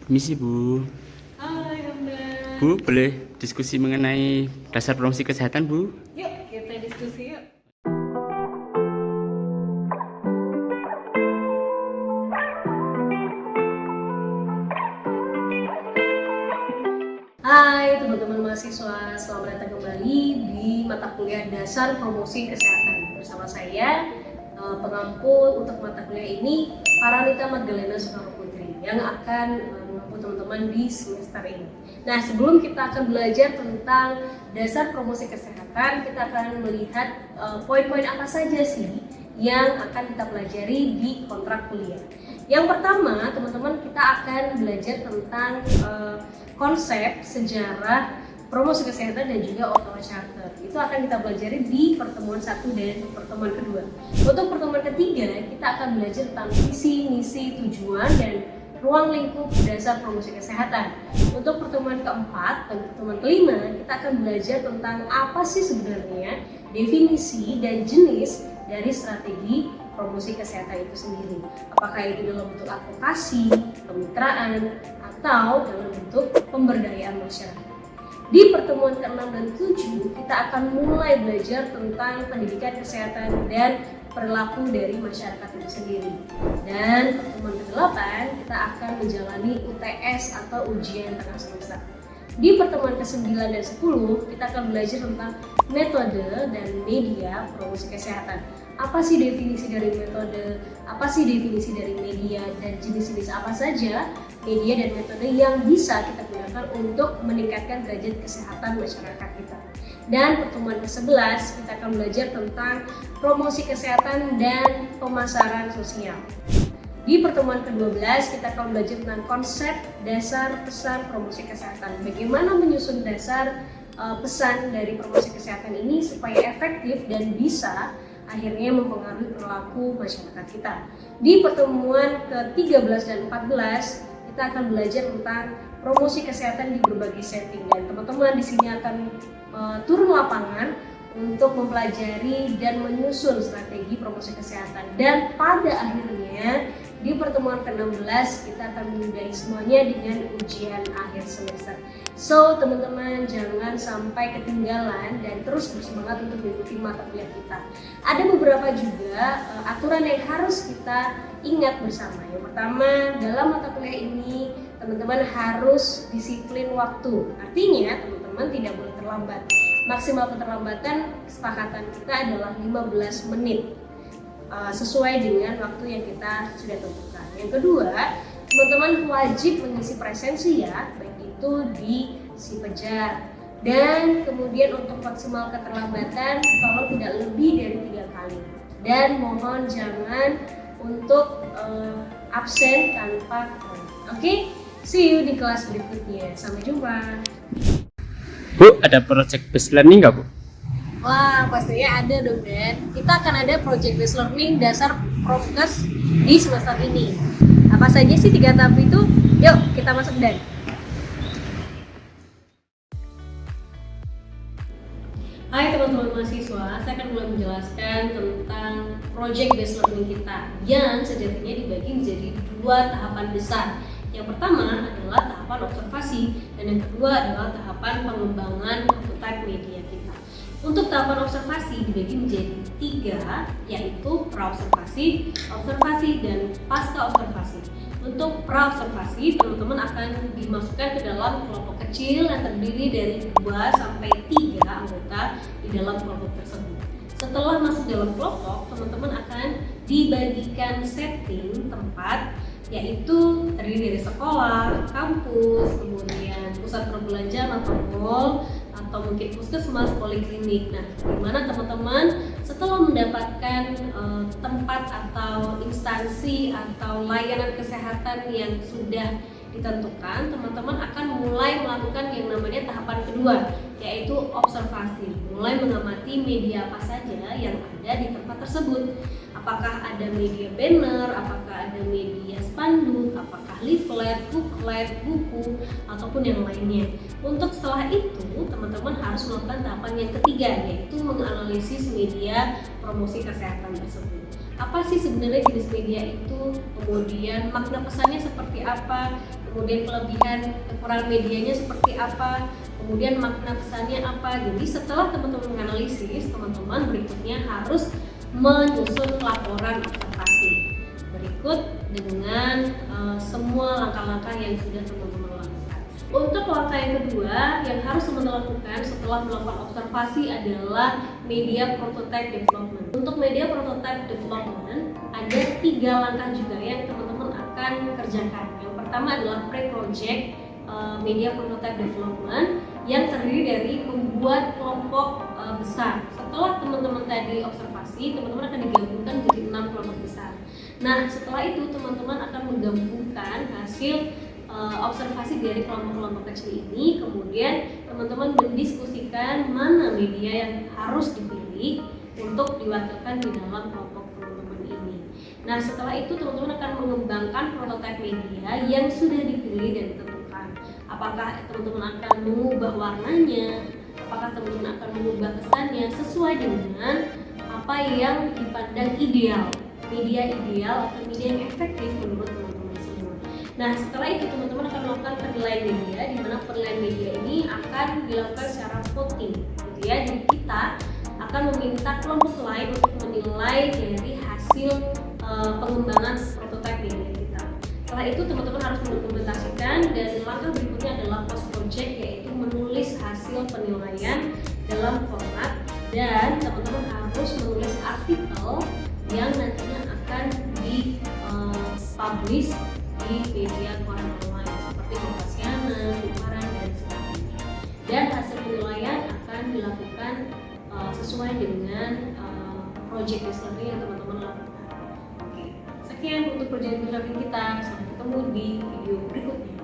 Misi Bu. Hai Hamda. Bu, boleh diskusi mengenai dasar promosi kesehatan Bu? Yuk kita diskusi yuk. Hai teman-teman mahasiswa, selamat datang kembali di mata kuliah dasar promosi kesehatan bersama saya pengampu untuk mata kuliah ini Paranita Magdalena Soekarno Putri yang akan mengampu teman-teman di semester ini. Nah, sebelum kita akan belajar tentang dasar promosi kesehatan, kita akan melihat poin-poin apa saja sih yang akan kita pelajari di kontrak kuliah. Yang pertama, teman-teman, kita akan belajar tentang konsep, sejarah, promosi kesehatan dan juga Ottawa Charter. Itu akan kita pelajari di pertemuan 1 dan pertemuan kedua. Untuk pertemuan ketiga, kita akan belajar tentang visi, misi, tujuan, dan ruang lingkup dasar promosi kesehatan. Untuk pertemuan keempat dan pertemuan kelima, kita akan belajar tentang apa sih sebenarnya definisi dan jenis dari strategi promosi kesehatan itu sendiri. Apakah itu dalam bentuk advokasi, kemitraan, atau dalam bentuk pemberdayaan masyarakat. Di pertemuan ke-6 dan 7, kita akan mulai belajar tentang pendidikan kesehatan dan perilaku dari masyarakat itu sendiri. Dan pertemuan ke-8, kita akan menjalani UTS atau ujian tengah semester. Di pertemuan ke-9 dan 10, kita akan belajar tentang metode dan media promosi kesehatan. Apa sih definisi dari metode, apa sih definisi dari media, dan jenis-jenis apa saja media dan metode yang bisa kita gunakan untuk meningkatkan derajat kesehatan masyarakat kita. Dan pertemuan ke-11, kita akan belajar tentang promosi kesehatan dan pemasaran sosial. Di pertemuan ke-12, kita akan belajar tentang konsep dasar pesan promosi kesehatan. Bagaimana menyusun dasar pesan dari promosi kesehatan ini supaya efektif dan bisa akhirnya mempengaruhi perilaku masyarakat kita. Di pertemuan ke-13 dan 14, kita akan belajar tentang promosi kesehatan di berbagai setting. Dan teman-teman di sini akan turun lapangan untuk mempelajari dan menyusun strategi promosi kesehatan. Dan pada akhirnya di pertemuan ke-16 kita akan menyudahi semuanya dengan ujian akhir semester. So teman-teman jangan sampai ketinggalan dan terus bersemangat untuk mengikuti mata kuliah kita. Ada beberapa juga aturan yang harus kita ingat bersama. Yang pertama, dalam mata kuliah ini teman-teman harus disiplin waktu. Artinya teman-teman tidak boleh terlambat. Maksimal keterlambatan kesepakatan kita adalah 15 menit. Sesuai dengan waktu yang kita sudah tentukan. Yang kedua, teman-teman wajib mengisi presensi ya, baik itu di si pejar. Dan kemudian untuk maksimal keterlambatan, tolong tidak lebih dari 3 kali. Dan mohon jangan untuk absen tanpa keterangan. Oke, see you di kelas berikutnya. Sampai jumpa. Bu, ada project based learning nggak Bu? Wah, pastinya ada dong, Dan. Kita akan ada project based learning dasar Profkes di semester ini. Apa saja sih 3 tahap itu? Yuk, kita masuk, Dan. Hai teman-teman mahasiswa, saya akan mulai menjelaskan tentang project based learning kita yang sejatinya dibagi menjadi 2 tahapan besar. Yang pertama adalah tahapan observasi dan yang kedua adalah tahapan pengembangan prototype media kita. Untuk tahapan observasi dibagi menjadi 3, yaitu pra-observasi, observasi, dan pasca-observasi. Untuk pra-observasi, teman-teman akan dimasukkan ke dalam kelompok kecil yang terdiri dari 2 sampai 3 anggota di dalam kelompok tersebut. Setelah masuk dalam kelompok, teman-teman akan dibagikan setting tempat, yaitu terdiri dari sekolah, kampus, kemudian pusat perbelanjaan atau mall, atau mungkin puskesmas, poliklinik. Nah, di mana teman-teman setelah mendapatkan tempat atau instansi atau layanan kesehatan yang sudah ditentukan, teman-teman akan mulai melakukan yang namanya tahapan kedua, yaitu observasi. Mulai mengamati media apa saja yang ada di tempat tersebut. Apakah ada media banner, apakah ada media spanduk, apakah leaflet, booklet, buku, ataupun yang lainnya. Untuk setelah itu, teman-teman harus melakukan tahapan yang ketiga, yaitu menganalisis media promosi kesehatan tersebut. Apa sih sebenarnya jenis media itu, kemudian makna pesannya seperti apa, kemudian kelebihan kekurangan medianya seperti apa, kemudian makna pesannya apa. Jadi setelah teman-teman menganalisis, teman-teman berikutnya harus menyusun laporan observasi berikut dengan semua langkah-langkah yang sudah teman-teman lakukan. Untuk langkah yang kedua yang harus teman-teman lakukan setelah melakukan observasi adalah media prototype development. Untuk media prototype development ada 3 langkah juga yang teman-teman akan kerjakan. Yang pertama adalah pre-project media prototype development yang terdiri dari membuat kelompok besar. Setelah teman-teman tadi observasi, teman-teman akan digabungkan menjadi 6 kelompok besar. Nah, setelah itu teman-teman akan menggabungkan hasil observasi dari kelompok-kelompok kecil ini, kemudian teman-teman mendiskusikan mana media yang harus dipilih untuk diwakilkan di dalam kelompok teman-teman ini. Nah, setelah itu teman-teman akan mengembangkan prototipe media yang sudah dipilih dan ditentukan. Apakah teman-teman akan mengubah warnanya, apakah teman-teman akan mengubah kesannya sesuai dengan apa yang dipandang ideal, media ideal atau media yang efektif menurut teman-teman semua. Nah, setelah itu teman-teman akan melakukan penilaian media, di mana penilaian media ini akan dilakukan secara voting, gitu ya. Jadi kita akan meminta kelompok lain untuk menilai dari hasil pengembangan prototipe media kita. Setelah itu teman-teman harus mendokumentasikan, dan langkah berikutnya adalah post project, yaitu menulis hasil penilaian dalam format, dan teman-teman harus menulis artikel yang nantinya akan di-publish di media koran online seperti Kompasiana, Kumparan, dan sebagainya. Dan hasil penilaian akan dilakukan sesuai dengan project discovery yang teman-teman lakukan. Oke, sekian untuk project discovery kita. Sampai ketemu di video berikutnya.